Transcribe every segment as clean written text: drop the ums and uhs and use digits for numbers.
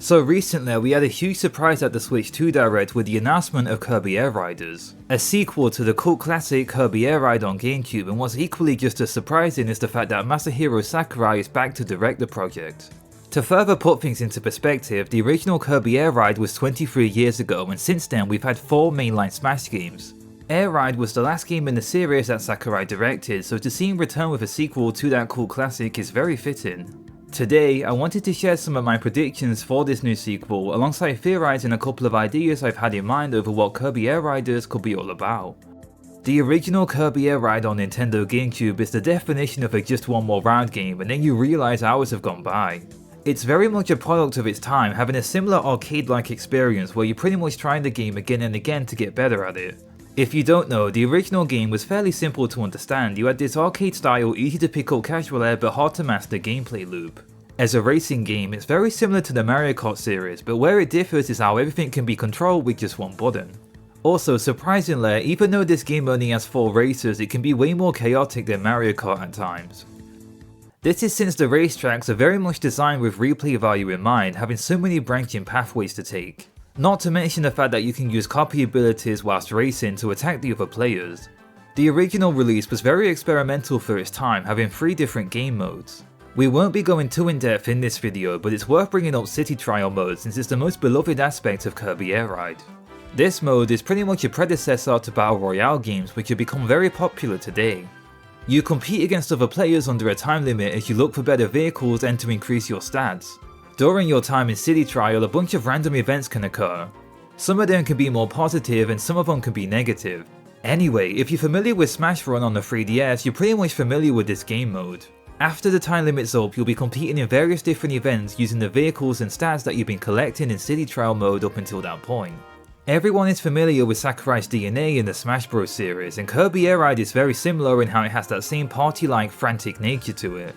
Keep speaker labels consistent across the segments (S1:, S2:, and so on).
S1: So recently we had a huge surprise at the Switch 2 Direct with the announcement of Kirby Air Riders, a sequel to the cult classic Kirby Air Ride on GameCube, and what's equally just as surprising is the fact that Masahiro Sakurai is back to direct the project. To further put things into perspective, the original Kirby Air Ride was 23 years ago, and since then we've had 4 mainline Smash games. Air Ride was the last game in the series that Sakurai directed, so to see him return with a sequel to that cult classic is very fitting. Today, I wanted to share some of my predictions for this new sequel, alongside theorizing a couple of ideas I've had in mind over what Kirby Air Riders could be all about. The original Kirby Air Ride on Nintendo GameCube is the definition of a just one more round game, and then you realise hours have gone by. It's very much a product of its time, having a similar arcade-like experience where you're pretty much trying the game again and again to get better at it. If you don't know, the original game was fairly simple to understand. You had this arcade-style, easy to pick up casual air but hard to master gameplay loop. As a racing game, it's very similar to the Mario Kart series, but where it differs is how everything can be controlled with just one button. Also, surprisingly, even though this game only has 4 races, it can be way more chaotic than Mario Kart at times. This is since the racetracks are very much designed with replay value in mind, having so many branching pathways to take. Not to mention the fact that you can use copy abilities whilst racing to attack the other players. The original release was very experimental for its time, having 3 different game modes. We won't be going too in depth in this video, but it's worth bringing up City Trial mode since it's the most beloved aspect of Kirby Air Ride. This mode is pretty much a predecessor to Battle Royale games, which have become very popular today. You compete against other players under a time limit as you look for better vehicles and to increase your stats. During your time in City Trial, a bunch of random events can occur. Some of them can be more positive and some of them can be negative. Anyway, if you're familiar with Smash Run on the 3DS, you're pretty much familiar with this game mode. After the time limit's up, you'll be competing in various different events using the vehicles and stats that you've been collecting in City Trial mode up until that point. Everyone is familiar with Sakurai's DNA in the Smash Bros series, and Kirby Air Ride is very similar in how it has that same party-like frantic nature to it.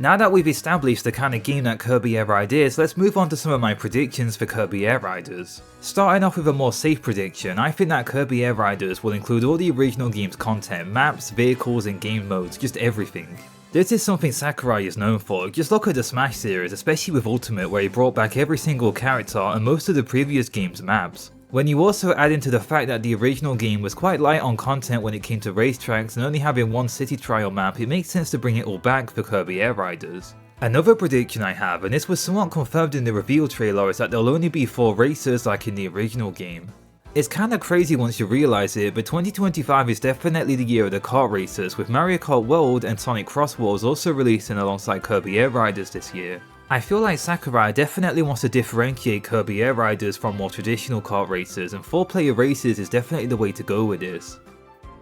S1: Now that we've established the kind of game that Kirby Air Ride is, let's move on to some of my predictions for Kirby Air Riders. Starting off with a more safe prediction, I think that Kirby Air Riders will include all the original game's content, maps, vehicles and game modes, just everything. This is something Sakurai is known for. Just look at the Smash series, especially with Ultimate, where he brought back every single character and most of the previous game's maps. When you also add into the fact that the original game was quite light on content when it came to racetracks and only having one City Trial map, it makes sense to bring it all back for Kirby Air Riders. Another prediction I have, and this was somewhat confirmed in the reveal trailer, is that there'll only be 4 racers like in the original game. It's kinda crazy once you realise it, but 2025 is definitely the year of the kart racers, with Mario Kart World and Sonic Cross Wars also releasing alongside Kirby Air Riders this year. I feel like Sakurai definitely wants to differentiate Kirby Air Riders from more traditional kart races, and 4-player races is definitely the way to go with this.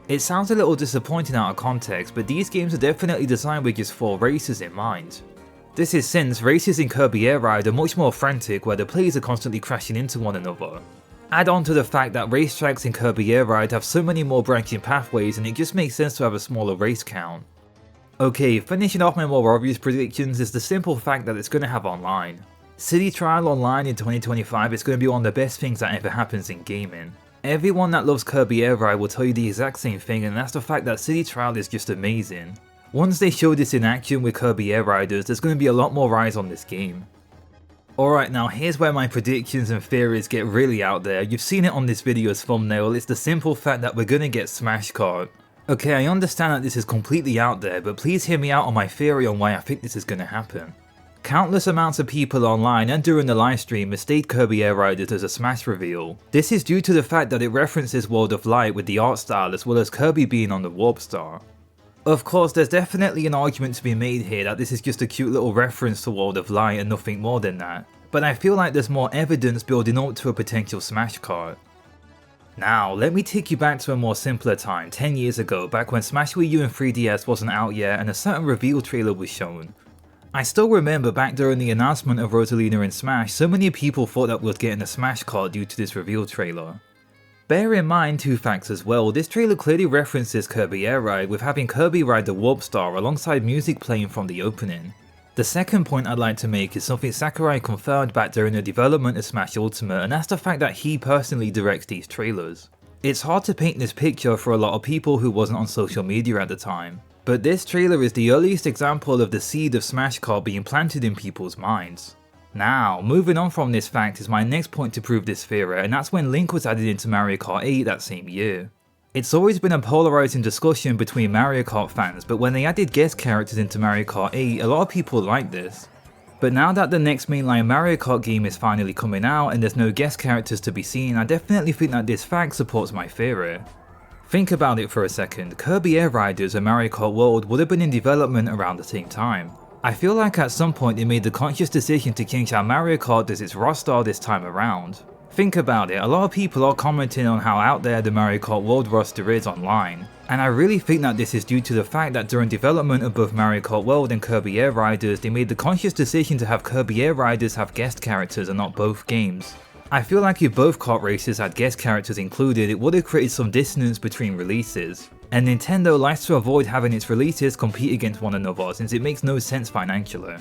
S1: It sounds a little disappointing out of context, but these games are definitely designed with just 4 races in mind. This is since races in Kirby Air Ride are much more frantic, where the players are constantly crashing into one another. Add on to the fact that racetracks in Kirby Air Ride have so many more branching pathways, and it just makes sense to have a smaller race count. Okay, finishing off my more obvious predictions is the simple fact that it's going to have online. City Trial Online in 2025 is going to be one of the best things that ever happens in gaming. Everyone that loves Kirby Air Ride will tell you the exact same thing, and that's the fact that City Trial is just amazing. Once they show this in action with Kirby Air Riders, there's going to be a lot more eyes on this game. Alright, now here's where my predictions and theories get really out there. You've seen it on this video's thumbnail, it's the simple fact that we're going to get Smash Kart. Okay, I understand that this is completely out there, but please hear me out on my theory on why I think this is going to happen. Countless amounts of people online and during the livestream mistake Kirby Air Riders as a Smash reveal. This is due to the fact that it references World of Light with the art style as well as Kirby being on the Warp Star. Of course, there's definitely an argument to be made here that this is just a cute little reference to World of Light and nothing more than that, but I feel like there's more evidence building up to a potential Smash Kart. Now, let me take you back to a more simpler time, 10 years ago, back when Smash Wii U and 3DS wasn't out yet and a certain reveal trailer was shown. I still remember back during the announcement of Rosalina in Smash, so many people thought that we was getting a Smash Kart due to this reveal trailer. Bear in mind 2 facts as well, this trailer clearly references Kirby Air Ride with having Kirby ride the Warp Star alongside music playing from the opening. The second point I'd like to make is something Sakurai confirmed back during the development of Smash Ultimate, and that's the fact that he personally directs these trailers. It's hard to paint this picture for a lot of people who wasn't on social media at the time, but this trailer is the earliest example of the seed of Smash Kart being planted in people's minds. Now, moving on from this fact is my next point to prove this theory, and that's when Link was added into Mario Kart 8 that same year. It's always been a polarizing discussion between Mario Kart fans, but when they added guest characters into Mario Kart 8, a lot of people liked this. But now that the next mainline Mario Kart game is finally coming out and there's no guest characters to be seen, I definitely think that this fact supports my theory. Think about it for a second, Kirby Air Riders and Mario Kart World would have been in development around the same time. I feel like at some point they made the conscious decision to change how Mario Kart does its roster this time around. Think about it, a lot of people are commenting on how out there the Mario Kart World roster is online, and I really think that this is due to the fact that during development of both Mario Kart World and Kirby Air Riders, they made the conscious decision to have Kirby Air Riders have guest characters and not both games. I feel like if both kart races had guest characters included, it would have created some dissonance between releases. And Nintendo likes to avoid having its releases compete against one another since it makes no sense financially.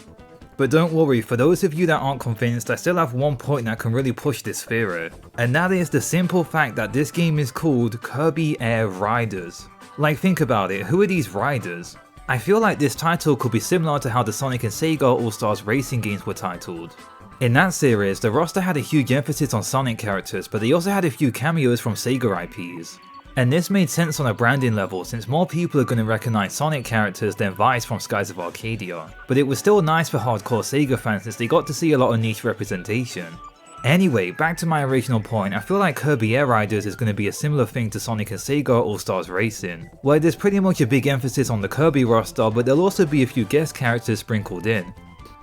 S1: But don't worry, for those of you that aren't convinced, I still have one point that can really push this theory. And that is the simple fact that this game is called Kirby Air Riders. Like, think about it, who are these riders? I feel like this title could be similar to how the Sonic and Sega All-Stars racing games were titled. In that series, the roster had a huge emphasis on Sonic characters, but they also had a few cameos from Sega IPs. And this made sense on a branding level since more people are going to recognise Sonic characters than Vice from Skies of Arcadia, but it was still nice for hardcore Sega fans since they got to see a lot of niche representation. Anyway, back to my original point, I feel like Kirby Air Riders is going to be a similar thing to Sonic and Sega All-Stars Racing, where there's pretty much a big emphasis on the Kirby roster, but there'll also be a few guest characters sprinkled in.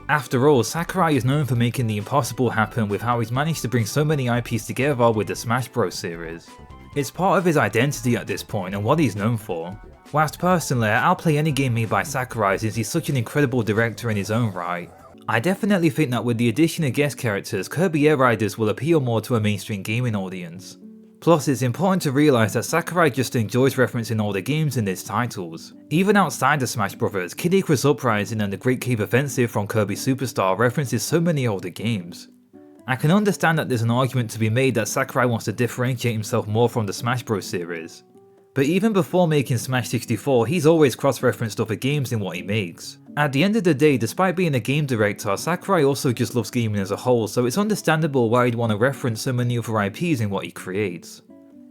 S1: After all, Sakurai is known for making the impossible happen with how he's managed to bring so many IPs together with the Smash Bros series. It's part of his identity at this point and what he's known for. Whilst personally, I'll play any game made by Sakurai since he's such an incredible director in his own right. I definitely think that with the addition of guest characters, Kirby Air Riders will appeal more to a mainstream gaming audience. Plus, it's important to realise that Sakurai just enjoys referencing older games in his titles. Even outside of Smash Bros, Kid Icarus Uprising and the Great Cave Offensive from Kirby Superstar references so many older games. I can understand that there's an argument to be made that Sakurai wants to differentiate himself more from the Smash Bros series. But even before making Smash 64, he's always cross-referenced other games in what he makes. At the end of the day, despite being a game director, Sakurai also just loves gaming as a whole, so it's understandable why he'd want to reference so many other IPs in what he creates.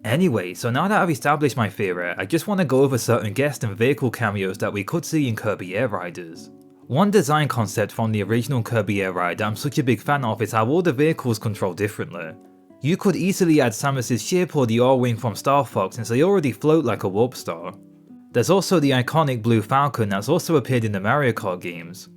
S1: Anyway, so now that I've established my theory, I just want to go over certain guest and vehicle cameos that we could see in Kirby Air Riders. One design concept from the original Kirby Air Ride that I'm such a big fan of is how all the vehicles control differently. You could easily add Samus's ship or the R-Wing from Star Fox since they already float like a warp star. There's also the iconic Blue Falcon that's also appeared in the Mario Kart games.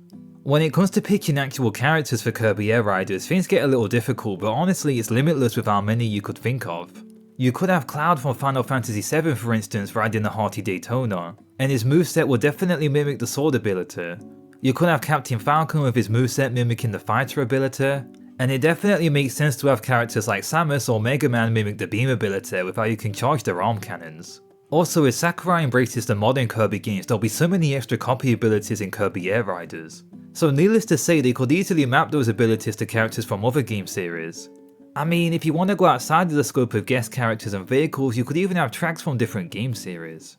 S1: When it comes to picking actual characters for Kirby Air Riders, things get a little difficult, but honestly it's limitless with how many you could think of. You could have Cloud from Final Fantasy VII for instance riding the Hearty Daytona, and his moveset will definitely mimic the sword ability. You could have Captain Falcon with his moveset mimicking the fighter ability, and it definitely makes sense to have characters like Samus or Mega Man mimic the beam ability with how you can charge their arm cannons. Also, as Sakurai embraces the modern Kirby games, there'll be so many extra copy abilities in Kirby Air Riders. So needless to say, they could easily map those abilities to characters from other game series. I mean, if you want to go outside of the scope of guest characters and vehicles, you could even have tracks from different game series.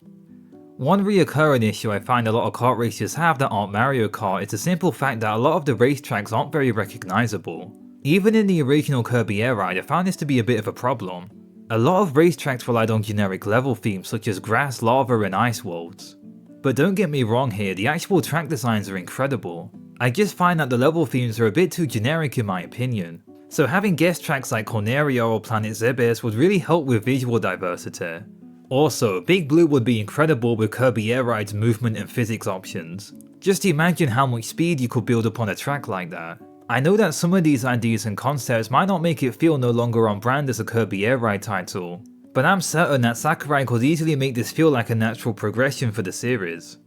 S1: One reoccurring issue I find a lot of kart races have that aren't Mario Kart is the simple fact that a lot of the racetracks aren't very recognisable. Even in the original Kirby Air Ride, I found this to be a bit of a problem. A lot of racetracks relied on generic level themes such as grass, lava and ice worlds. But don't get me wrong here, the actual track designs are incredible. I just find that the level themes are a bit too generic in my opinion. So having guest tracks like Corneria or Planet Zebes would really help with visual diversity. Also, Big Blue would be incredible with Kirby Air Ride's movement and physics options. Just imagine how much speed you could build up on a track like that. I know that some of these ideas and concepts might not make it feel no longer on brand as a Kirby Air Ride title, but I'm certain that Sakurai could easily make this feel like a natural progression for the series.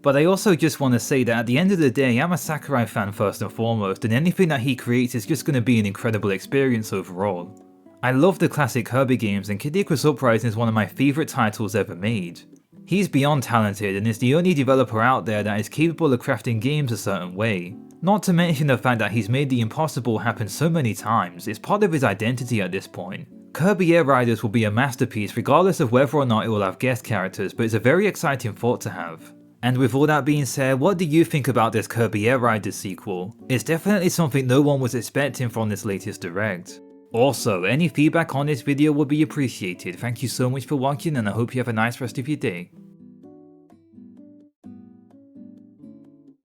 S1: But I also just want to say that at the end of the day, I'm a Sakurai fan first and foremost, and anything that he creates is just going to be an incredible experience overall. I love the classic Kirby games, and Kid Icarus Uprising is one of my favourite titles ever made. He's beyond talented and is the only developer out there that is capable of crafting games a certain way. Not to mention the fact that he's made the impossible happen so many times, it's part of his identity at this point. Kirby Air Riders will be a masterpiece regardless of whether or not it will have guest characters, but it's a very exciting thought to have. And with all that being said, what do you think about this Kirby Air Riders sequel? It's definitely something no one was expecting from this latest direct. Also, any feedback on this video would be appreciated. Thank you so much for watching and I hope you have a nice rest of your day.